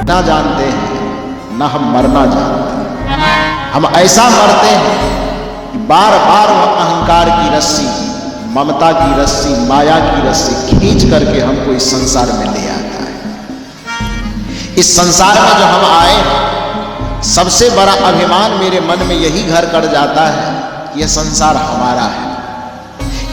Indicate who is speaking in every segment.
Speaker 1: ना जानते हैं, ना हम मरना जानते हैं। हम ऐसा मरते हैं कि बार बार वह अहंकार की रस्सी, ममता की रस्सी, माया की रस्सी खींच करके हमको इस संसार में ले आता है। इस संसार में जो हम आए, सबसे बड़ा अभिमान मेरे मन में यही घर कर जाता है कि यह संसार हमारा है।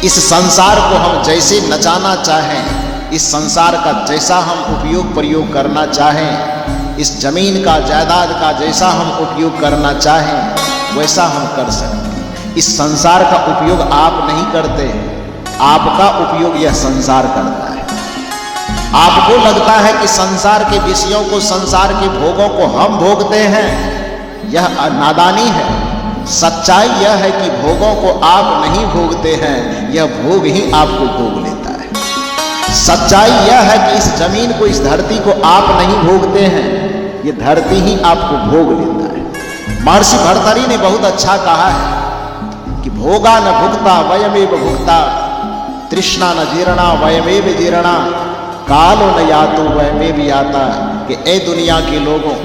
Speaker 1: इस संसार को हम जैसे नचाना चाहें, इस संसार का जैसा हम उपयोग प्रयोग करना चाहें, इस जमीन का जायदाद का जैसा हम उपयोग करना चाहें, वैसा हम कर सकते हैं। इस संसार का उपयोग आप नहीं करते, आपका उपयोग यह संसार करता है। आपको लगता है कि संसार के विषयों को, संसार के भोगों को हम भोगते हैं, यह नादानी है। सच्चाई यह है कि भोगों को आप नहीं भोगते हैं, यह भोग ही आपको भोग लेता है। सच्चाई यह है कि इस जमीन को, इस धरती को आप नहीं भोगते हैं, यह धरती ही आपको भोग लेता है। महर्षि भर्तृहरि ने बहुत अच्छा कहा है कि भोगा न भुक्ता वयमेव भुक्ता, तृष्णा न जीर्णा वयमेव जीर्णा, कालो न यातो वयमेव याता। कि ए दुनिया के लोगों,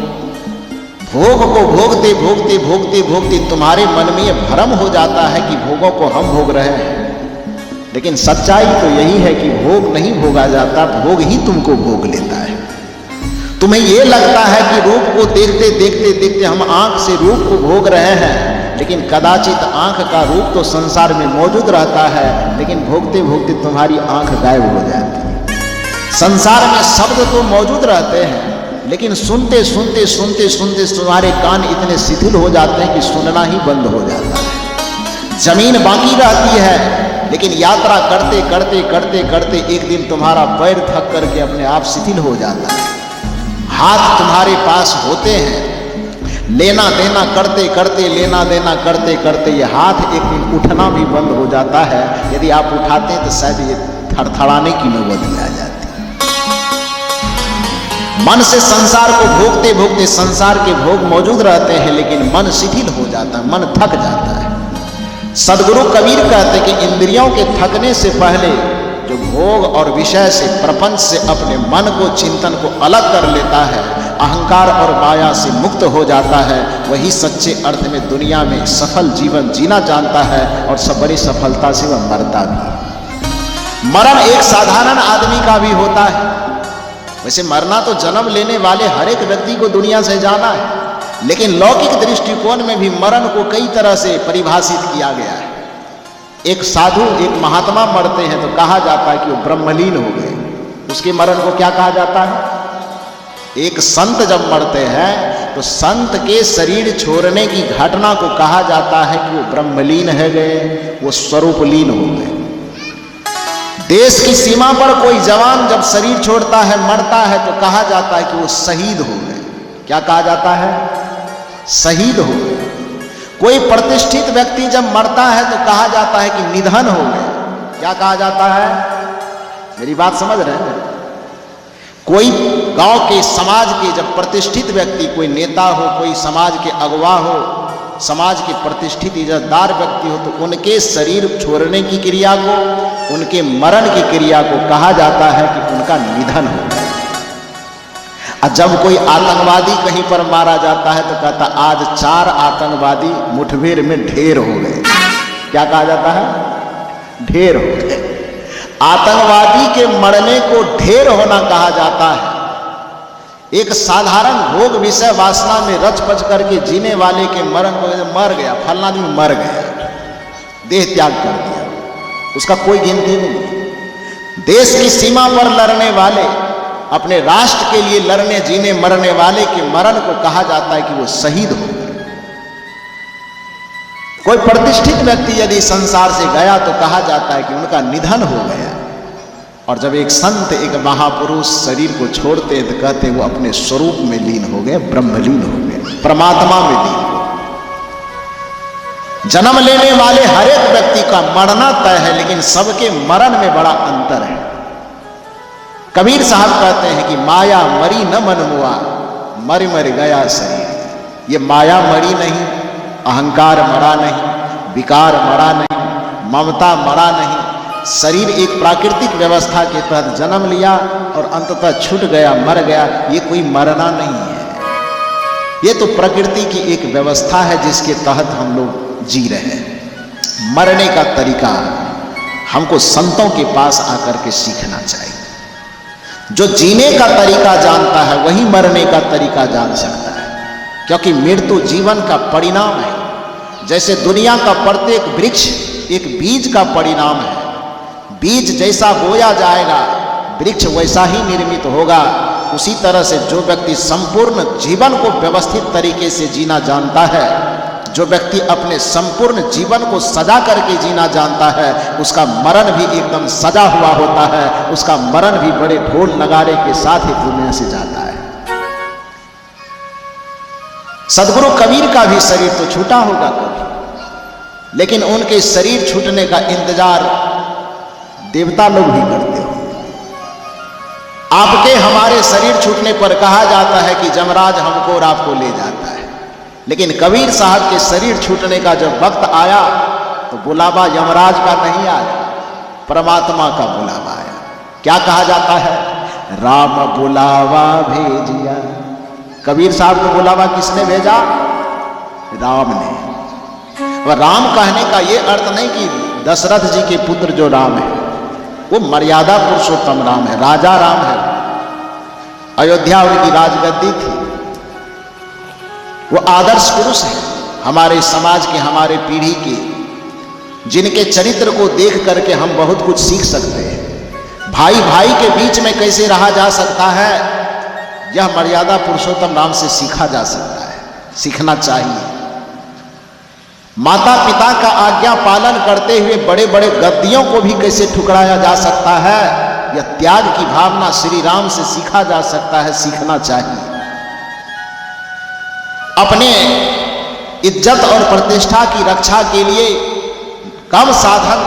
Speaker 1: भोग को भोगते भोगते भोगते भोगते तुम्हारे मन में यह भ्रम हो जाता है कि भोगों को हम भोग रहे हैं, लेकिन सच्चाई तो यही है कि भोग नहीं भोगा जाता, भोग ही तुमको भोग लेता है। तुम्हें यह लगता है कि रूप को देखते देखते देखते हम आंख से रूप को भोग रहे हैं, लेकिन कदाचित आंख का रूप तो संसार में मौजूद रहता है, लेकिन भोगते भोगते तुम्हारी आंख गायब हो जाती है। संसार में शब्द तो मौजूद रहते हैं, लेकिन सुनते सुनते सुनते सुनते तुम्हारे कान इतने शिथिल हो जाते हैं कि सुनना ही बंद हो जाता है। जमीन बाकी रहती है, लेकिन यात्रा करते करते करते करते एक दिन तुम्हारा पैर थक करके अपने आप शिथिल हो जाता है। हाथ तुम्हारे पास होते हैं, लेना देना करते करते, लेना देना करते करते ये हाथ एक दिन उठना भी बंद हो जाता है। यदि आप उठाते हैं तो शायद ये थरथराने की नौबत आ जाती है। मन से संसार को भोगते भोगते संसार के भोग मौजूद रहते हैं, लेकिन मन शिथिल हो जाता है, मन थक जाता है। सदगुरु कबीर कहते हैं कि इंद्रियों के थकने से पहले जो भोग और विषय से, प्रपंच से अपने मन को, चिंतन को अलग कर लेता है, अहंकार और माया से मुक्त हो जाता है, वही सच्चे अर्थ में दुनिया में सफल जीवन जीना जानता है, और सब बड़ी सफलता से वह मरता भी। मरण एक साधारण आदमी का भी होता है। वैसे मरना तो जन्म लेने वाले हर एक व्यक्ति को दुनिया से जाना है, लेकिन लौकिक दृष्टिकोण में भी मरण को कई तरह से परिभाषित किया गया है। एक साधु, एक महात्मा मरते हैं तो कहा जाता है कि वो ब्रह्मलीन हो गए, उसके मरण को क्या कहा जाता है। एक संत जब मरते हैं तो संत के शरीर छोड़ने की घटना को कहा जाता है कि वो ब्रह्मलीन है गए, वो स्वरूपलीन हो गए। देश की सीमा पर कोई जवान जब शरीर छोड़ता है, मरता है, तो कहा जाता है कि वो शहीद हो गए। क्या कहा जाता है? शहीद हो गए। कोई प्रतिष्ठित व्यक्ति जब मरता है तो कहा जाता है कि निधन हो गए। क्या कहा जाता है? मेरी बात समझ रहे हैं? कोई गांव के, समाज के जब प्रतिष्ठित व्यक्ति, कोई नेता हो, कोई समाज के अगुवा हो, समाज के प्रतिष्ठित इज्जतदार व्यक्ति हो, तो उनके शरीर छोड़ने की क्रिया को, उनके मरण की क्रिया को कहा जाता है कि उनका निधन हो गया। और जब कोई आतंकवादी कहीं पर मारा जाता है तो कहता आज 4 आतंकवादी मुठभेड़ में ढेर हो गए। क्या कहा जाता है? ढेर हो गए। आतंकवादी के मरने को ढेर होना कहा जाता है। एक साधारण भोग विषय वासना में रच पच करके जीने वाले के मरण को, मर गया, फलना आदमी मर गया, देह त्याग कर दिया, उसका कोई गिनती नहीं। देश की सीमा पर लड़ने वाले, अपने राष्ट्र के लिए लड़ने, जीने, मरने वाले के मरण को कहा जाता है कि वो शहीद हो गए। कोई प्रतिष्ठित व्यक्ति यदि संसार से गया तो कहा जाता है कि उनका निधन हो गया। और जब एक संत, एक महापुरुष शरीर को छोड़ते हैं तो कहते हैं वो अपने स्वरूप में लीन हो गए, ब्रह्मलीन हो गए, परमात्मा में लीन हो गए। जन्म लेने वाले हर एक व्यक्ति का मरना तय है, लेकिन सबके मरण में बड़ा अंतर है। कबीर साहब कहते हैं कि माया मरी न मन मुआ, मर मर गया शरीर। ये माया मरी नहीं, अहंकार मरा नहीं, विकार मरा नहीं, ममता मरा नहीं, शरीर एक प्राकृतिक व्यवस्था के तहत जन्म लिया और अंततः छूट गया, मर गया, ये कोई मरना नहीं है। ये तो प्रकृति की एक व्यवस्था है जिसके तहत हम लोग जी रहे हैं। मरने का तरीका हमको संतों के पास आकर के सीखना चाहिए। जो जीने का तरीका जानता है वही मरने का तरीका जान सकता है, क्योंकि मृत्यु जीवन का परिणाम है। जैसे दुनिया का प्रत्येक वृक्ष एक बीज का परिणाम है। बीज जैसा बोया जाएगा वृक्ष वैसा ही निर्मित होगा। उसी तरह से जो व्यक्ति संपूर्ण जीवन को व्यवस्थित तरीके से जीना जानता है, जो व्यक्ति अपने संपूर्ण जीवन को सजा करके जीना जानता है, उसका मरण भी एकदम सजा हुआ होता है। उसका मरण भी बड़े ढोल नगाड़े के साथ ही दुनिया से जाता है। सदगुरु कबीर का भी शरीर तो छूटा होगा कभी, लेकिन उनके शरीर छूटने का इंतजार देवता लोग भी करते हो। आपके हमारे शरीर छूटने पर कहा जाता है कि जमराज हमको और आपको ले जाता है, लेकिन कबीर साहब के शरीर छूटने का जब वक्त आया तो बुलावा यमराज का नहीं आया, परमात्मा का बुलावा आया। क्या कहा जाता है? राम बुलावा भेजिया। कबीर साहब को बुलावा किसने भेजा? राम ने। और राम कहने का यह अर्थ नहीं कि दशरथ जी के पुत्र जो राम है वो मर्यादा पुरुषोत्तम राम है, राजा राम है। अयोध्या उनकी राजगद्दी थी। वो आदर्श पुरुष है हमारे समाज के, हमारे पीढ़ी के, जिनके चरित्र को देख करके हम बहुत कुछ सीख सकते हैं। भाई भाई के बीच में कैसे रहा जा सकता है, यह मर्यादा पुरुषोत्तम राम से सीखा जा सकता है, सीखना चाहिए। माता पिता का आज्ञा पालन करते हुए बड़े बड़े गद्दियों को भी कैसे ठुकराया जा सकता है, यह त्याग की भावना श्री राम से सीखा जा सकता है, सीखना चाहिए। अपने इज्जत और प्रतिष्ठा की रक्षा के लिए कम साधन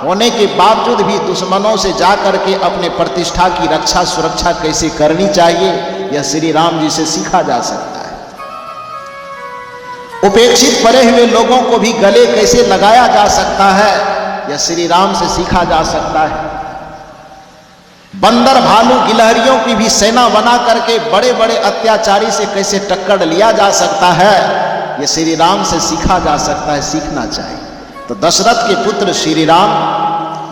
Speaker 1: होने के बावजूद भी दुश्मनों से जाकर के अपने प्रतिष्ठा की रक्षा सुरक्षा कैसे करनी चाहिए, यह श्री राम जी से सीखा जा सकता है। उपेक्षित पड़े हुए लोगों को भी गले कैसे लगाया जा सकता है, यह श्री राम से सीखा जा सकता है। बंदर भालू गिलहरियों की भी सेना बना करके बड़े बड़े अत्याचारी से कैसे टक्कर लिया जा सकता है, यह श्री राम से सीखा जा सकता है, सीखना चाहिए। तो दशरथ के पुत्र श्री राम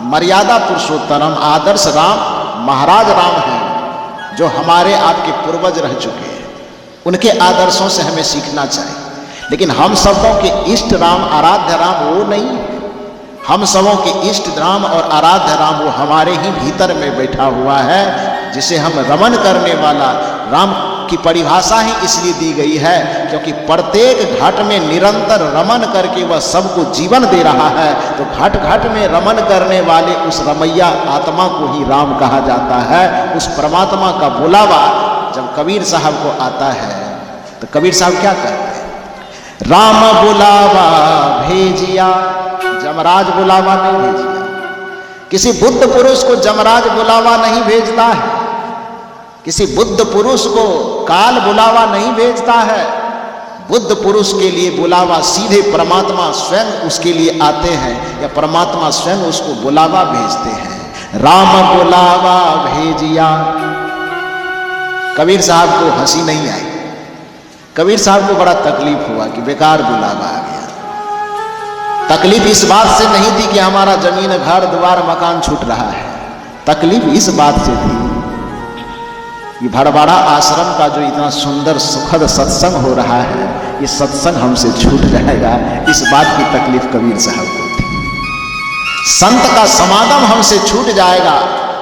Speaker 1: मर्यादा पुरुषोत्तम आदर्श राम, महाराज राम हैं, जो हमारे आपके पूर्वज रह चुके हैं। उनके आदर्शों से हमें सीखना चाहिए। लेकिन हम सबों के इष्ट राम, आराध्य राम वो नहीं। हम सबों के इष्ट राम और आराध्य राम वो हमारे ही भीतर में बैठा हुआ है, जिसे हम रमन करने वाला। राम की परिभाषा ही इसलिए दी गई है क्योंकि प्रत्येक घाट में निरंतर रमन करके वह सबको जीवन दे रहा है। तो घाट घाट में रमन करने वाले उस रमैया आत्मा को ही राम कहा जाता है। उस परमात्मा का बुलावा जब कबीर साहब को आता है तो कबीर साहब क्या कहते हैं? राम बुलावा भेजिया, जमराज बुलावा नहीं भेजिया। किसी बुद्ध पुरुष को जमराज बुलावा नहीं भेजता है, किसी बुद्ध पुरुष को काल बुलावा नहीं भेजता है। बुद्ध पुरुष के लिए बुलावा सीधे परमात्मा स्वयं उसके लिए आते हैं, या परमात्मा स्वयं उसको बुलावा भेजते हैं। राम बुलावा भेजिया। कबीर साहब को हंसी नहीं आई, कबीर साहब को बड़ा तकलीफ हुआ कि बेकार बुलावा आ गया। तकलीफ इस बात से नहीं थी कि हमारा जमीन घर द्वार मकान छूट रहा है, तकलीफ इस बात से थी कि भड़वाड़ा आश्रम का जो इतना सुंदर सुखद सत्संग हो रहा है, ये सत्संग हमसे छूट जाएगा। इस बात की तकलीफ कबीर साहब को थी। संत का समागम हमसे छूट जाएगा,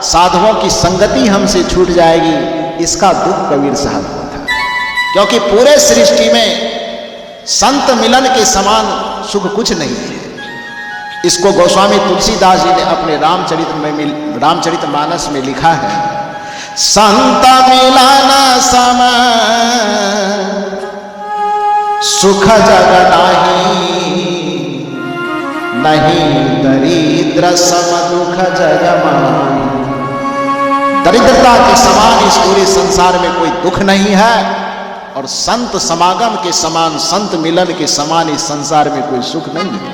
Speaker 1: साधुओं की संगति हमसे छूट जाएगी, इसका दुख कबीर साहब को था। क्योंकि पूरे सृष्टि में संत मिलन के समान सुख कुछ नहीं है। इसको गोस्वामी तुलसीदास जी ने अपने रामचरितमानस में लिखा है। संत मिलन सम सुख जग नहीं दरिद्र सम दुख जग माही। दरिद्रता के समान इस पूरे संसार में कोई दुख नहीं है, और संत समागम के समान, संत मिलन के समान इस संसार में कोई सुख नहीं है।